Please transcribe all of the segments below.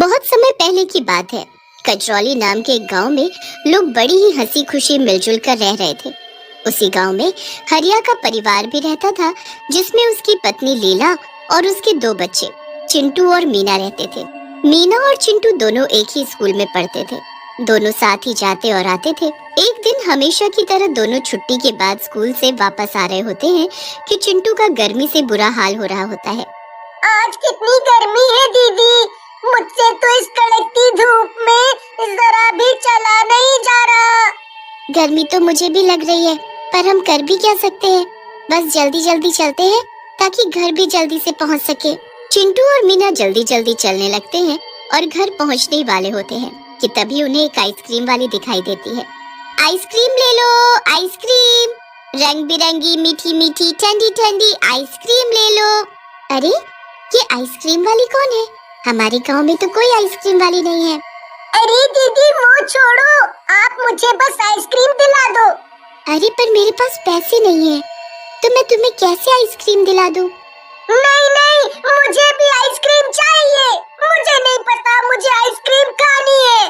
बहुत समय पहले की बात है। कजरौली नाम के एक गांव में लोग बड़ी ही हंसी खुशी मिलजुल कर रह रहे थे। उसी गांव में हरिया का परिवार भी रहता था, जिसमें उसकी पत्नी लीला और उसके दो बच्चे चिंटू और मीना रहते थे। मीना और चिंटू दोनों एक ही स्कूल में पढ़ते थे। दोनों साथ ही जाते और आते थे। एक दिन हमेशा की तरह दोनों छुट्टी के बाद स्कूल से वापस आ रहे होते हैं कि चिंटू का गर्मी से बुरा हाल हो रहा होता है। आज कितनी गर्मी है दीदी, मुझसे तो इस कड़कती धूप में जरा भी चला नहीं जा रहा। गर्मी तो मुझे भी लग रही है, पर हम कर भी क्या सकते हैं। बस जल्दी जल्दी चलते हैं ताकि घर भी जल्दी से पहुंच सके। चिंटू और मीना जल्दी जल्दी चलने लगते हैं और घर पहुंचने वाले होते हैं कि तभी उन्हें एक आइसक्रीम वाली दिखाई देती है। आइसक्रीम ले लो, आइसक्रीम, रंग बिरंगी मीठी मीठी ठंडी ठंडी आइसक्रीम ले लो। अरे ये आइसक्रीम वाली कौन है? हमारे गांव में तो कोई आइसक्रीम वाली नहीं है। अरे दीदी वो छोड़ो, आप मुझे बस आइसक्रीम दिला दो। अरे पर मेरे पास पैसे नहीं है, तो मैं तुम्हें कैसे आइसक्रीम दिला दूं? नहीं नहीं, मुझे भी आइसक्रीम चाहिए। मुझे नहीं पता, मुझे आइसक्रीम खानी है।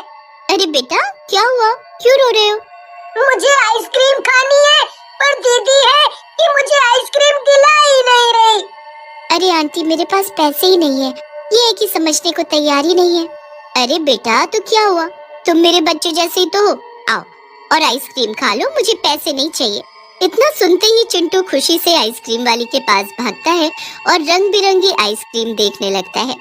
अरे बेटा क्या हुआ, क्यों रो रहे हो? मुझे आइसक्रीम खानी है, पर दीदी है कि मुझे आइसक्रीम दिला ही नहीं रही। अरे आंटी मेरे पास पैसे ही नहीं है, ये है कि समझने को तैयार ही नहीं है। अरे बेटा तो क्या हुआ, तुम मेरे बच्चे जैसे ही तो हो। आओ और आइसक्रीम खा लो, मुझे पैसे नहीं चाहिए। इतना सुनते ही चिंटू खुशी से आइसक्रीम वाली के पास भागता है और रंग बिरंगी आइसक्रीम देखने लगता है।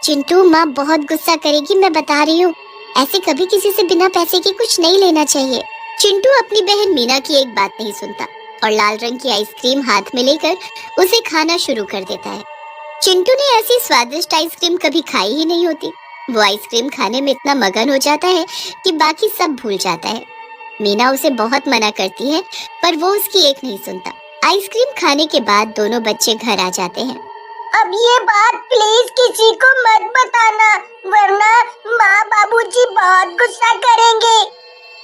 चिंटू माँ बहुत गुस्सा करेगी, मैं बता रही हूँ। ऐसे कभी किसी से बिना पैसे के कुछ नहीं लेना चाहिए। चिंटू अपनी बहन मीना की एक बात नहीं सुनता और लाल रंग की आइसक्रीम हाथ में लेकर उसे खाना शुरू कर देता है। चिंटू ने ऐसी स्वादिष्ट आइसक्रीम कभी खाई ही नहीं होती। वो आइसक्रीम खाने में इतना मगन हो जाता है कि बाकी सब भूल जाता है। मीना उसे बहुत मना करती है, पर वो उसकी एक नहीं सुनता। आइसक्रीम खाने के बाद दोनों बच्चे घर आ जाते हैं। अब ये बात प्लीज किसी को मत बताना, वरना माँ बाबूजी बहुत गुस्सा करेंगे।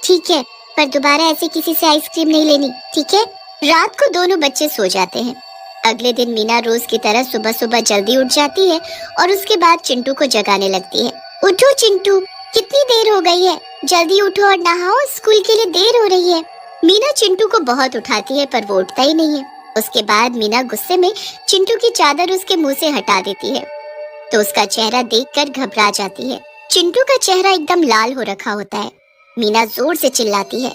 ठीक है, पर दोबारा ऐसे किसी से आइसक्रीम नहीं लेनी, ठीक है? रात को दोनों बच्चे सो जाते हैं। अगले दिन मीना रोज की तरह सुबह सुबह जल्दी उठ जाती है और उसके बाद चिंटू को जगाने लगती है। उठो चिंटू, कितनी देर हो गई है, जल्दी उठो और नहाओ, स्कूल के लिए देर हो रही है। मीना चिंटू को बहुत उठाती है, पर वो उठता ही नहीं है। उसके बाद मीना गुस्से में चिंटू की चादर उसके मुंह से हटा देती है, तो उसका चेहरा देखकर घबरा जाती है। चिंटू का चेहरा एकदम लाल हो रखा होता है। मीना जोर से चिल्लाती है,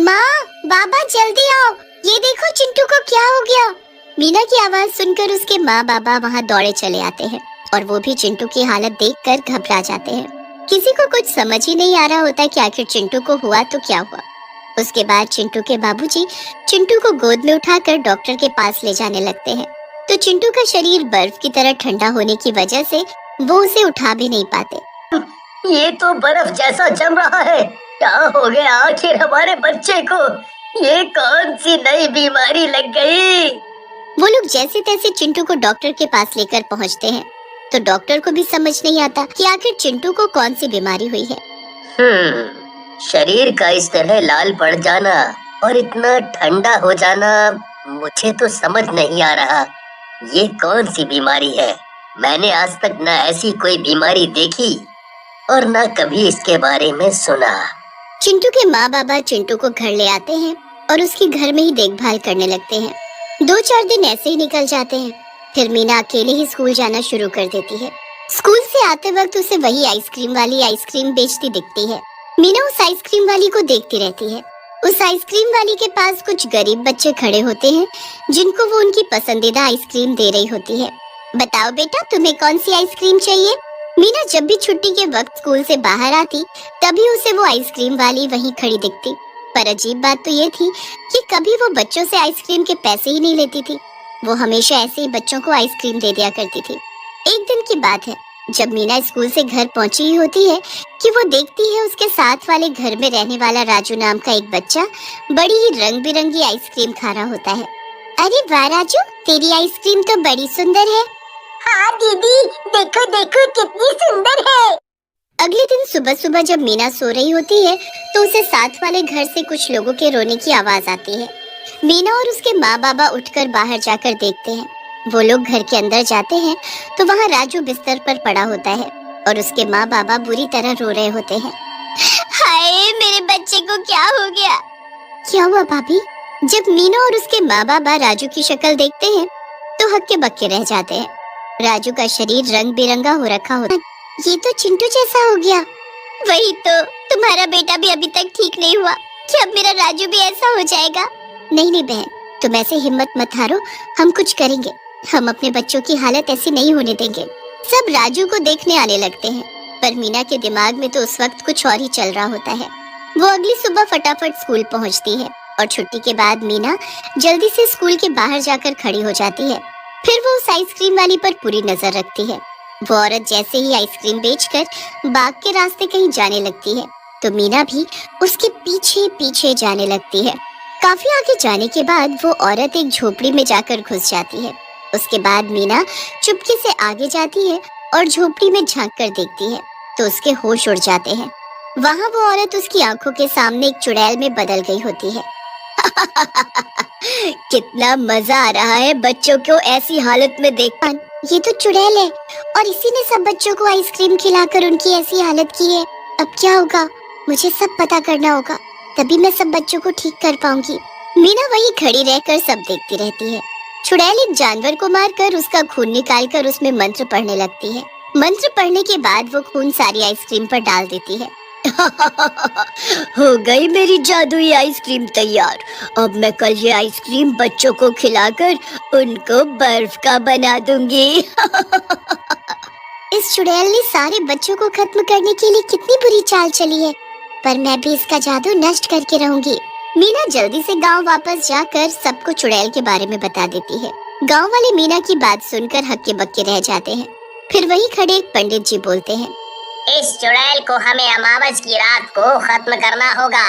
माँ बाबा जल्दी आओ, ये देखो चिंटू को क्या हो गया। मीना की आवाज सुनकर उसके माँ बाबा वहाँ दौड़े चले आते हैं और वो भी चिंटू की हालत देखकर घबरा जाते हैं। किसी को कुछ समझ ही नहीं आ रहा होता कि आखिर चिंटू को हुआ तो क्या हुआ। उसके बाद चिंटू के बाबूजी चिंटू को गोद में उठाकर डॉक्टर के पास ले जाने लगते हैं, तो चिंटू का शरीर बर्फ की तरह ठंडा होने की वजह से वो उसे उठा भी नहीं पाते। ये तो बर्फ जैसा जम रहा है, क्या हो गया आखिर हमारे बच्चे को? ये कौन सी नई बीमारी लग गई? वो लोग जैसे तैसे चिंटू को डॉक्टर के पास लेकर पहुंचते हैं, तो डॉक्टर को भी समझ नहीं आता कि आखिर चिंटू को कौन सी बीमारी हुई है। शरीर का इस तरह लाल पड़ जाना और इतना ठंडा हो जाना मुझे तो समझ नहीं आ रहा। ये कौन सी बीमारी है? मैंने आज तक न ऐसी कोई बीमारी देखी और न कभी इसके बारे में सुना। चिंटू के माँ बाबा चिंटू को घर ले आते हैं और उसकी घर में ही देखभाल करने लगते हैं। 2-4 दिन ऐसे ही निकल जाते हैं। फिर मीना अकेले ही स्कूल जाना शुरू कर देती है। स्कूल से आते वक्त उसे वही आइसक्रीम वाली आइसक्रीम बेचती दिखती है। मीना उस आइसक्रीम वाली को देखती रहती है। उस आइसक्रीम वाली के पास कुछ गरीब बच्चे खड़े होते हैं, जिनको वो उनकी पसंदीदा आइसक्रीम दे रही होती है। बताओ बेटा, तुम्हें कौन सी आइसक्रीम चाहिए? मीना जब भी छुट्टी के वक्त स्कूल से बाहर आती, तभी उसे वो आइसक्रीम वाली वहीं खड़ी दिखती। पर अजीब बात तो ये थी कि कभी वो बच्चों से आइसक्रीम के पैसे ही नहीं लेती थी। वो हमेशा ऐसे ही बच्चों को आइसक्रीम दे दिया करती थी। एक दिन की बात है, जब मीना स्कूल से घर पहुंची ही होती है कि वो देखती है उसके साथ वाले घर में रहने वाला राजू नाम का एक बच्चा बड़ी ही रंग बिरंगी आइसक्रीम खा रहा होता है। अरे वाह राजू, तेरी आइसक्रीम तो बड़ी सुंदर है। हाँ दीदी, देखो देखो कितनी सुंदर है। अगले दिन सुबह सुबह जब मीना सो रही होती है, तो उसे साथ वाले घर से कुछ लोगों के रोने की आवाज आती है। मीना और उसके माँ बाबा उठकर बाहर जाकर देखते हैं। वो लोग घर के अंदर जाते हैं तो वहाँ राजू बिस्तर पर पड़ा होता है। और उसके माँ बाबा बुरी तरह रो रहे होते हैं। हाय, मेरे बच्चे को क्या हो गया? क्या हुआ भाभी? जब मीना और उसके माँ बाबा राजू की शक्ल देखते हैं तो हक्के बक्के रह जाते हैं। राजू का शरीर रंग बिरंगा हो रखा होता है। ये तो चिंटू जैसा हो गया। वही तो, तुम्हारा बेटा भी अभी तक ठीक नहीं हुआ, क्या अब मेरा राजू भी ऐसा हो जाएगा? नहीं नहीं बहन, तुम ऐसे हिम्मत मत हारो, हम कुछ करेंगे। हम अपने बच्चों की हालत ऐसी नहीं होने देंगे। सब राजू को देखने आने लगते हैं, पर मीना के दिमाग में तो उस वक्त कुछ और ही चल रहा होता है। वो अगली सुबह फटाफट स्कूल पहुंचती है और छुट्टी के बाद मीना जल्दी से स्कूल के बाहर जाकर खड़ी हो जाती है। फिर वो उस आइसक्रीम वाली पर पूरी नजर रखती है। वो औरत जैसे ही आइसक्रीम बेचकर बाग के रास्ते कहीं जाने लगती है तो मीना भी उसके पीछे पीछे जाने लगती है। काफी आगे जाने के बाद वो औरत एक झोपड़ी में जाकर घुस जाती है। उसके बाद मीना चुपके से आगे जाती है और झोपड़ी में झांक कर देखती है तो उसके होश उड़ जाते हैं। वहाँ वो औरत उसकी आंखों के सामने एक चुड़ैल में बदल गई होती है। कितना मजा आ रहा है बच्चों को ऐसी हालत में देखकर। ये तो चुड़ैल है और इसी ने सब बच्चों को आइसक्रीम खिलाकर उनकी ऐसी हालत की है। अब क्या होगा? मुझे सब पता करना होगा, तभी मैं सब बच्चों को ठीक कर पाऊंगी। मीना वहीं खड़ी रहकर सब देखती रहती है। चुड़ैल एक जानवर को मारकर उसका खून निकालकर उसमें मंत्र पढ़ने लगती है। मंत्र पढ़ने के बाद वो खून सारी आइसक्रीम पर डाल देती है। हो गई मेरी जादुई आइसक्रीम तैयार। अब मैं कल ये आइसक्रीम बच्चों को खिलाकर उनको बर्फ का बना दूंगी। इस चुड़ैल ने सारे बच्चों को खत्म करने के लिए कितनी बुरी चाल चली है, पर मैं भी इसका जादू नष्ट करके रहूंगी। मीना जल्दी से गांव वापस जाकर सबको चुड़ैल के बारे में बता देती है। गांव वाले मीना की बात सुनकर हक्के बक्के रह जाते हैं। फिर वहीं खड़े एक पंडित जी बोलते हैं, इस चुड़ैल को हमें अमावस की रात को खत्म करना होगा।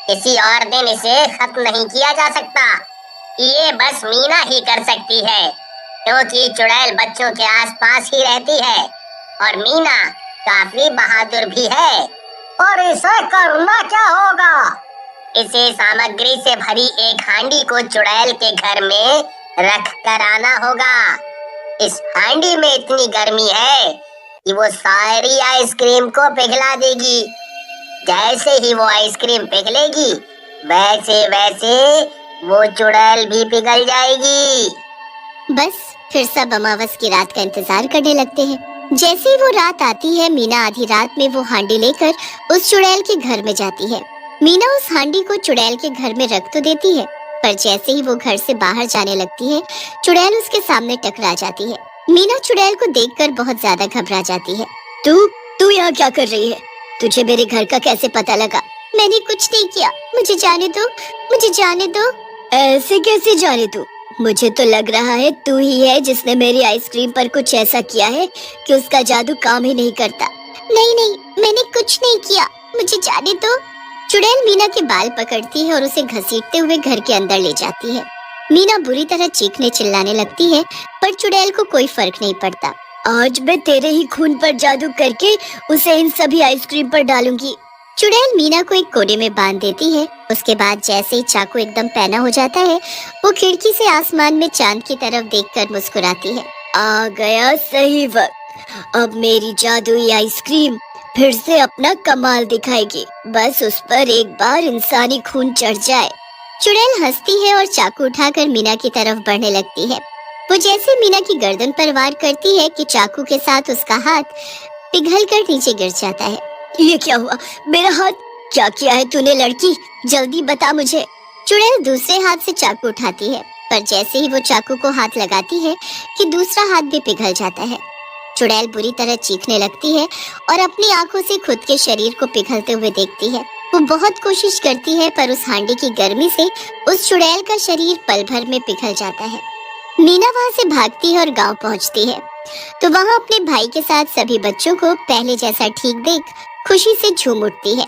किसी और दिन इसे खत्म नहीं किया जा सकता। ये बस मीना ही कर सकती है, क्योंकि चुड़ैल बच्चों के आसपास ही रहती है और मीना काफी बहादुर भी है। और इसे करना क्या होगा? इसे सामग्री से भरी एक हांडी को चुड़ैल के घर में रख कर आना होगा। इस हांडी में इतनी गर्मी है कि वो सारी आइसक्रीम को पिघला देगी। जैसे ही वो आइसक्रीम पिघलेगी, वैसे वैसे वो चुड़ैल भी पिघल जाएगी। बस फिर सब अमावस की रात का इंतजार करने लगते हैं। जैसे ही वो रात आती है, मीना आधी रात में वो हांडी लेकर उस चुड़ैल के घर में जाती है। मीना उस हांडी को चुड़ैल के घर में रख तो देती है, पर जैसे ही वो घर से बाहर जाने लगती है, चुड़ैल उसके सामने टकरा जाती है। मीना चुड़ैल को देखकर बहुत ज्यादा घबरा जाती है। तू यहाँ क्या कर रही है? तुझे मेरे घर का कैसे पता लगा? मैंने कुछ नहीं किया, मुझे जाने दो, मुझे जाने दो। ऐसे कैसे जाने दो? मुझे तो लग रहा है तू ही है जिसने मेरी आइसक्रीम पर कुछ ऐसा किया है कि उसका जादू काम ही नहीं करता। नहीं नहीं, मैंने कुछ नहीं किया, मुझे जाने दो। चुड़ैल मीना के बाल पकड़ती है और उसे घसीटते हुए घर के अंदर ले जाती है। मीना बुरी तरह चीखने चिल्लाने लगती है, पर चुड़ैल को कोई फर्क नहीं पड़ता। आज मैं तेरे ही खून पर जादू करके उसे इन सभी आइसक्रीम पर डालूंगी। चुड़ैल मीना को एक कोने में बांध देती है। उसके बाद जैसे ही चाकू एकदम पैना हो जाता है, वो खिड़की से आसमान में चांद की तरफ देखकर मुस्कुराती है। आ गया सही वक्त। अब मेरी जादुई आइसक्रीम फिर से अपना कमाल दिखाएगी। बस उस पर एक बार इंसानी खून चढ़ जाए। चुड़ैल हंसती है और चाकू उठाकर मीना की तरफ बढ़ने लगती है। वो जैसे मीना की गर्दन पर वार करती है कि चाकू के साथ उसका हाथ पिघलकर नीचे गिर जाता है। ये क्या हुआ? मेरा हाथ क्या किया है तूने लड़की? जल्दी बता मुझे। चुड़ैल दूसरे हाथ से चाकू उठाती है, पर जैसे ही वो चाकू को हाथ लगाती है कि दूसरा हाथ भी पिघल जाता है। चुड़ैल बुरी तरह चीखने लगती है और अपनी आंखों से खुद के शरीर को पिघलते हुए देखती है। वो बहुत कोशिश करती है, पर उस हांडी की गर्मी से उस चुड़ैल का शरीर पल भर में पिघल जाता है। मीना वहाँ से भागती है और गांव पहुँचती है, तो वहाँ अपने भाई के साथ सभी बच्चों को पहले जैसा ठीक देख खुशी से झूम उठती है।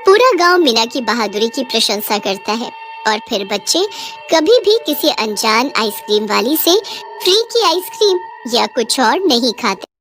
पूरा गांव मीना की बहादुरी की प्रशंसा करता है और फिर बच्चे कभी भी किसी अनजान आइसक्रीम वाली से फ्री की आइसक्रीम या कुछ और नहीं खाते।